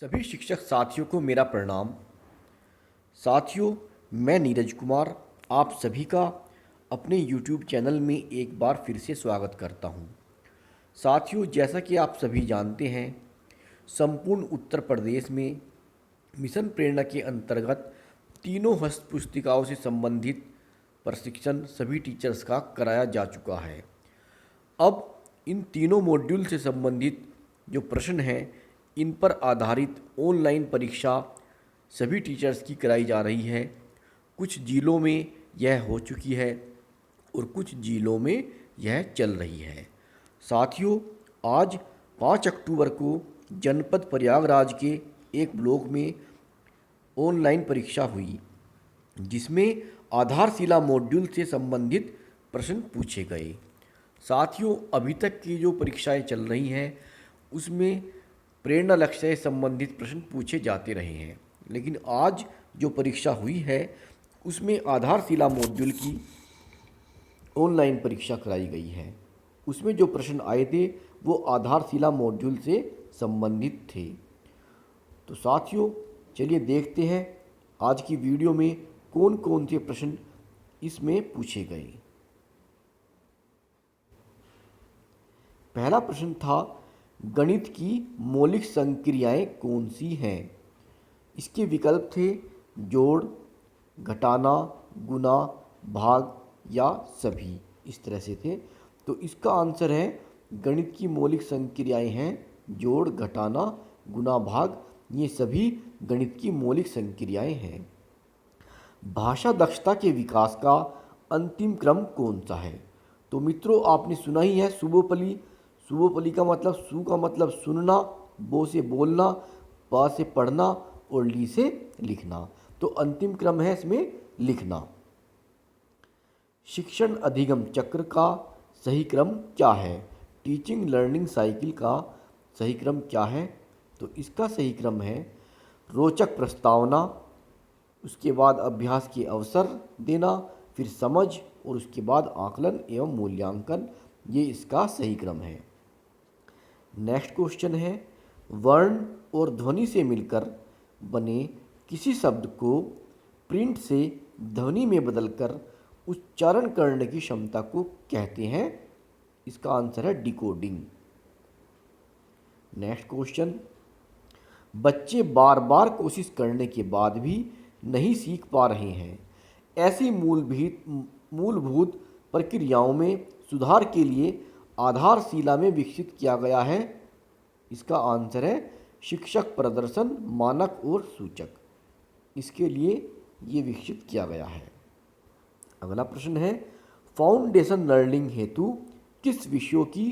सभी शिक्षक साथियों को मेरा प्रणाम। साथियों, मैं नीरज कुमार आप सभी का अपने YouTube चैनल में एक बार फिर से स्वागत करता हूं। साथियों, जैसा कि आप सभी जानते हैं, संपूर्ण उत्तर प्रदेश में मिशन प्रेरणा के अंतर्गत तीनों हस्त पुस्तिकाओं से संबंधित प्रशिक्षण सभी टीचर्स का कराया जा चुका है। अब इन तीनों मॉड्यूल से संबंधित जो प्रश्न हैं, इन पर आधारित ऑनलाइन परीक्षा सभी टीचर्स की कराई जा रही है। कुछ जिलों में यह हो चुकी है और कुछ जिलों में यह चल रही है। साथियों, आज 5 अक्टूबर को जनपद प्रयागराज के एक ब्लॉक में ऑनलाइन परीक्षा हुई, जिसमें आधारशिला मॉड्यूल से संबंधित प्रश्न पूछे गए। साथियों, अभी तक की जो परीक्षाएं चल रही हैं उसमें प्रेरणा लक्ष्य से संबंधित प्रश्न पूछे जाते रहे हैं, लेकिन आज जो परीक्षा हुई है उसमें आधारशिला मॉड्यूल की ऑनलाइन परीक्षा कराई गई है। उसमें जो प्रश्न आए थे वो आधारशिला मॉड्यूल से संबंधित थे। तो साथियों, चलिए देखते हैं आज की वीडियो में कौन कौन से प्रश्न इसमें पूछे गए। पहला प्रश्न था, गणित की मौलिक संक्रियाएं कौन सी हैं? इसके विकल्प थे जोड़, घटाना, गुना, भाग या सभी। इस तरह से थे। तो इसका आंसर है गणित की मौलिक संक्रियाएं हैं जोड़, घटाना, गुना, भाग। ये सभी गणित की मौलिक संक्रियाएं हैं। भाषा दक्षता के विकास का अंतिम क्रम कौन सा है? तो मित्रों, आपने सुना ही है सुबोपली। सुबोपली का मतलब सु का मतलब सुनना, बो से बोलना, प से पढ़ना और ली से लिखना। तो अंतिम क्रम है इसमें लिखना। शिक्षण अधिगम चक्र का सही क्रम क्या है? टीचिंग लर्निंग साइकिल का सही क्रम क्या है? तो इसका सही क्रम है रोचक प्रस्तावना, उसके बाद अभ्यास के अवसर देना, फिर समझ और उसके बाद आकलन एवं मूल्यांकन। ये इसका सही क्रम है। नेक्स्ट क्वेश्चन है, वर्ण और ध्वनि से मिलकर बने किसी शब्द को प्रिंट से ध्वनि में बदलकर उच्चारण करने की क्षमता को कहते हैं? इसका आंसर है डिकोडिंग। नेक्स्ट क्वेश्चन, बच्चे बार बार कोशिश करने के बाद भी नहीं सीख पा रहे हैं, ऐसी मूलभूत प्रक्रियाओं में सुधार के लिए आधारशिला में विकसित किया गया है? इसका आंसर है शिक्षक प्रदर्शन मानक और सूचक। इसके लिए ये विकसित किया गया है। अगला प्रश्न है, फाउंडेशन लर्निंग हेतु किस विषयों की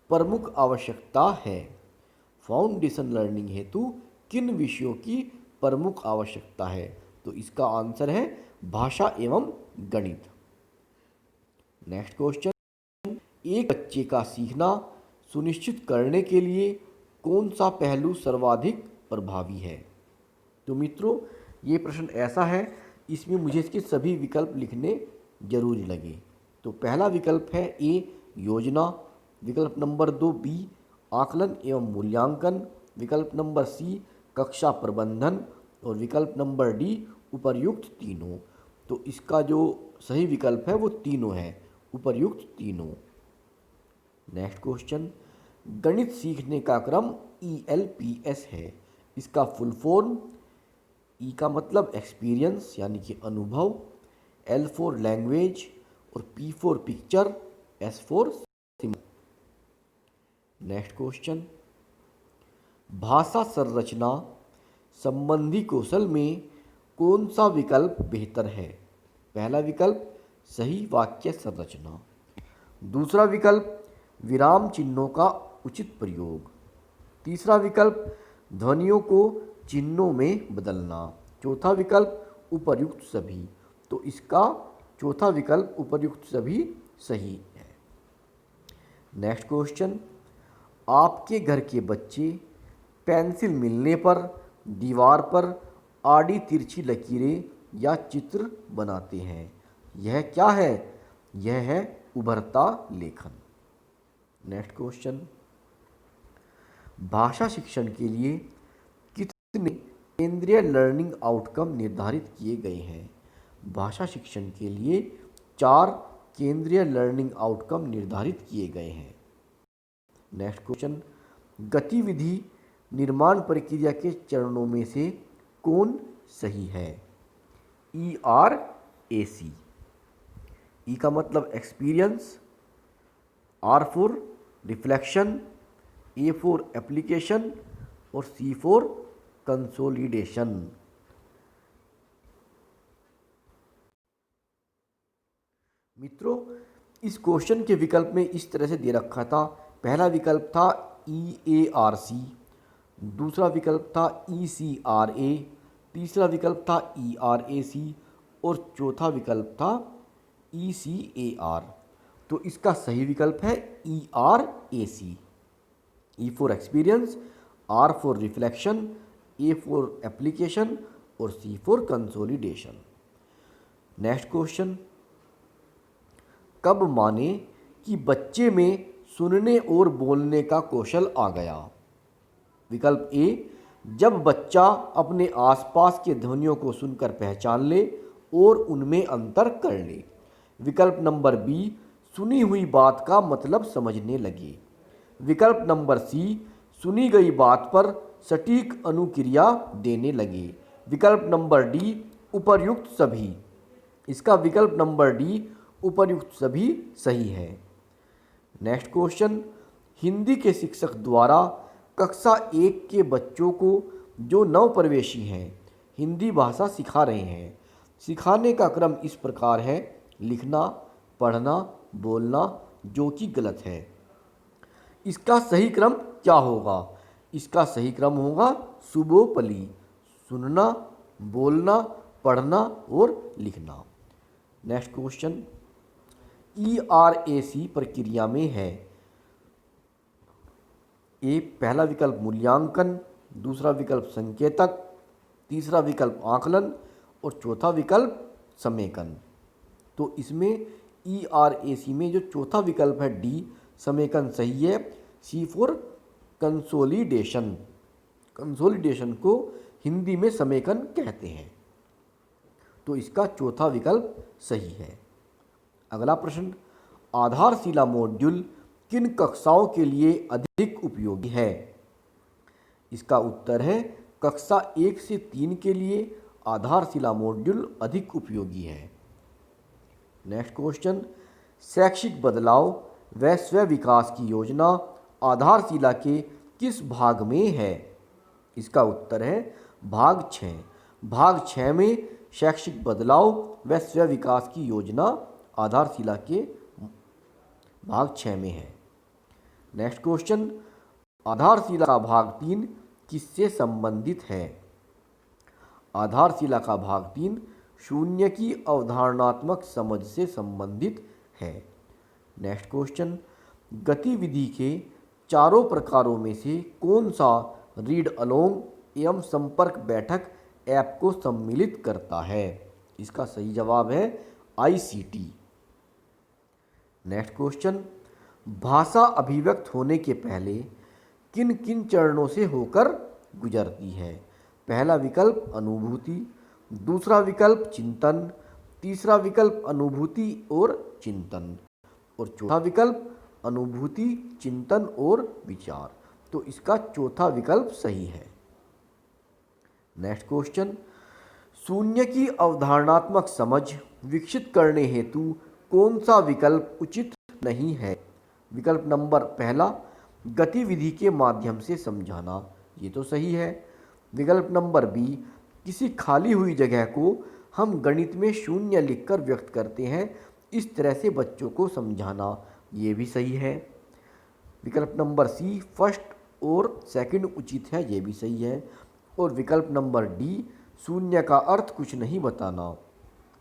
प्रमुख आवश्यकता है? फाउंडेशन लर्निंग हेतु किन विषयों की प्रमुख आवश्यकता है? तो इसका आंसर है भाषा एवं गणित। नेक्स्ट क्वेश्चन, एक बच्चे का सीखना सुनिश्चित करने के लिए कौन सा पहलू सर्वाधिक प्रभावी है? तो मित्रों, ये प्रश्न ऐसा है, इसमें मुझे इसके सभी विकल्प लिखने जरूरी लगे। तो पहला विकल्प है ए योजना, विकल्प नंबर 2 बी आकलन एवं मूल्यांकन, विकल्प नंबर सी कक्षा प्रबंधन और विकल्प नंबर डी उपर्युक्त तीनों। तो इसका जो सही विकल्प है वो तीनों है, उपर्युक्त तीनों। नेक्स्ट क्वेश्चन, गणित सीखने का क्रम ELPS है। इसका फुल फॉर्म, ई का मतलब एक्सपीरियंस यानी कि अनुभव, L फॉर लैंग्वेज और P for picture, S for symbol. Next question, भाषा संरचना संबंधी कौशल में कौन सा विकल्प बेहतर है? पहला विकल्प सही वाक्य संरचना, दूसरा विकल्प विराम चिन्हों का उचित प्रयोग, तीसरा विकल्प ध्वनियों को चिन्हों में बदलना, चौथा विकल्प उपर्युक्त सभी। तो इसका चौथा विकल्प उपर्युक्त सभी सही है। नेक्स्ट क्वेश्चन, आपके घर के बच्चे पेंसिल मिलने पर दीवार पर आड़ी तिरछी लकीरें या चित्र बनाते हैं, यह क्या है? यह है उभरता लेखन। नेक्स्ट क्वेश्चन, भाषा शिक्षण के लिए किसने केंद्रीय लर्निंग आउटकम निर्धारित किए गए हैं? भाषा शिक्षण के लिए 4 केंद्रीय लर्निंग आउटकम निर्धारित किए गए हैं। नेक्स्ट क्वेश्चन, गतिविधि निर्माण प्रक्रिया के चरणों में से कौन सही है? ERAC। ई का मतलब experience, R for reflection, A for application और C फॉर कंसोलिडेशन। मित्रों, इस क्वेश्चन के विकल्प में इस तरह से दे रखा था। पहला विकल्प था EARC, दूसरा विकल्प था ECRA, तीसरा विकल्प था ERAC और चौथा विकल्प था ECAR। तो इसका सही विकल्प है ERAC। E for experience, R for reflection, A for application और C for consolidation. Next question, कब माने कि बच्चे में सुनने और बोलने का कौशल आ गया? विकल्प ए, जब बच्चा अपने आसपास के ध्वनियों को सुनकर पहचान ले और उनमें अंतर कर ले। विकल्प नंबर बी, सुनी हुई बात का मतलब समझने लगे। विकल्प नंबर सी, सुनी गई बात पर सटीक अनुक्रिया देने लगे। विकल्प नंबर डी, उपर्युक्त सभी। इसका विकल्प नंबर डी, उपर्युक्त सभी सही है। नेक्स्ट क्वेश्चन, हिंदी के शिक्षक द्वारा कक्षा 1 के बच्चों को जो नवप्रवेशी हैं हिंदी भाषा सिखा रहे हैं, सिखाने का क्रम इस प्रकार है: लिखना, पढ़ना, बोलना, जो कि गलत है। इसका सही क्रम क्या होगा? इसका सही क्रम होगा सुबोपली, सुनना, बोलना, पढ़ना और लिखना। नेक्स्ट क्वेश्चन, ERAC प्रक्रिया में है ए, पहला विकल्प मूल्यांकन, दूसरा विकल्प संकेतक, तीसरा विकल्प आकलन और चौथा विकल्प समेकन। तो इसमें ERAC में जो चौथा विकल्प है डी, समेकन सही है। C फॉर कंसोलिडेशन, कंसोलिडेशन को हिंदी में समेकन कहते हैं। तो इसका चौथा विकल्प सही है। अगला प्रश्न, आधारशिला मॉड्यूल किन कक्षाओं के लिए अधिक उपयोगी है? इसका उत्तर है कक्षा 1 से 3 के लिए आधारशिला मॉड्यूल अधिक उपयोगी है। नेक्स्ट क्वेश्चन, शैक्षिक बदलाव व स्व विकास की योजना आधारशिला के किस भाग में है? इसका उत्तर है भाग 6। भाग 6 में शैक्षिक बदलाव व स्व विकास की योजना आधारशिला के भाग 6 में है। नेक्स्ट क्वेश्चन, आधारशिला का भाग 3 किससे संबंधित है? आधारशिला का भाग 3 शून्य की अवधारणात्मक समझ से संबंधित है। नेक्स्ट क्वेश्चन, गतिविधि के चारों प्रकारों में से कौन सा रीड अलोंग एवं संपर्क बैठक ऐप को सम्मिलित करता है? इसका सही जवाब है ICT। नेक्स्ट क्वेश्चन, भाषा अभिव्यक्त होने के पहले किन किन चरणों से होकर गुजरती है? पहला विकल्प अनुभूति, दूसरा विकल्प चिंतन, तीसरा विकल्प अनुभूति और चिंतन और चौथा विकल्प अनुभूति, चिंतन और विचार। तो इसका चौथा विकल्प सही है। नेक्स्ट क्वेश्चन, शून्य की अवधारणात्मक समझ विकसित करने हेतु कौन सा विकल्प उचित नहीं है? विकल्प नंबर पहला, गतिविधि के माध्यम से समझाना, ये तो सही है। विकल्प नंबर बी, किसी खाली हुई जगह को हम गणित में शून्य लिखकर व्यक्त करते हैं, इस तरह से बच्चों को समझाना, ये भी सही है। विकल्प नंबर सी, फर्स्ट और सेकंड उचित है, ये भी सही है। और विकल्प नंबर डी, शून्य का अर्थ कुछ नहीं बताना,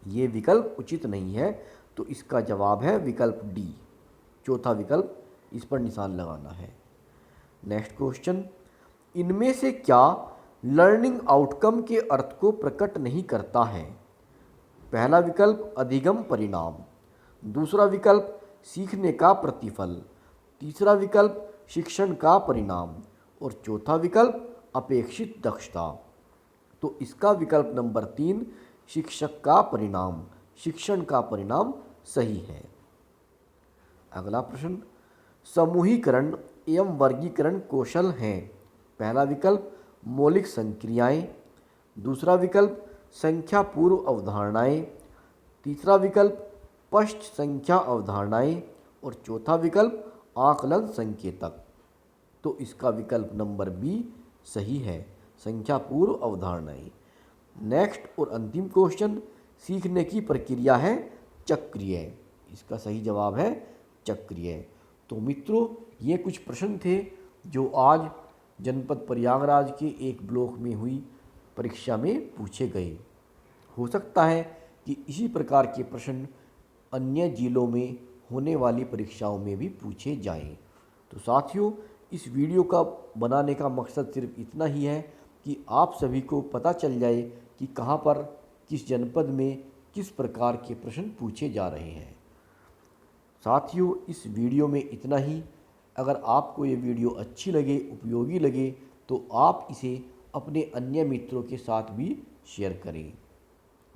ये विकल्प उचित नहीं है। तो इसका जवाब है विकल्प डी, चौथा विकल्प, इस पर निशान लगाना है। नेक्स्ट क्वेश्चन, इनमें से क्या लर्निंग आउटकम के अर्थ को प्रकट नहीं करता है? पहला विकल्प अधिगम परिणाम, दूसरा विकल्प सीखने का प्रतिफल, तीसरा विकल्प शिक्षण का परिणाम और चौथा विकल्प अपेक्षित दक्षता। तो इसका विकल्प नंबर 3 शिक्षक का परिणाम, शिक्षण का परिणाम सही है। अगला प्रश्न, समूहीकरण एवं वर्गीकरण कौशल हैं। पहला विकल्प मौलिक संक्रियाएं, दूसरा विकल्प संख्या पूर्व अवधारणाएं, तीसरा विकल्प पश्च संख्या अवधारणाएं और चौथा विकल्प आकलन संकेतक। तो इसका विकल्प नंबर बी सही है, संख्या पूर्व अवधारणाएं। नेक्स्ट और अंतिम क्वेश्चन, सीखने की प्रक्रिया है चक्रीय। इसका सही जवाब है चक्रीय। तो मित्रों, ये कुछ प्रश्न थे जो आज जनपद प्रयागराज के एक ब्लॉक में हुई परीक्षा में पूछे गए। हो सकता है कि इसी प्रकार के प्रश्न अन्य जिलों में होने वाली परीक्षाओं में भी पूछे जाएं। तो साथियों, इस वीडियो का बनाने का मकसद सिर्फ इतना ही है कि आप सभी को पता चल जाए कि कहाँ पर किस जनपद में किस प्रकार के प्रश्न पूछे जा रहे हैं। साथियों, इस वीडियो में इतना ही। अगर आपको ये वीडियो अच्छी लगे, उपयोगी लगे, तो आप इसे अपने अन्य मित्रों के साथ भी शेयर करें।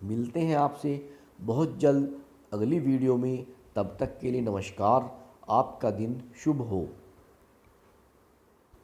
मिलते हैं आपसे बहुत जल्द अगली वीडियो में। तब तक के लिए नमस्कार। आपका दिन शुभ हो।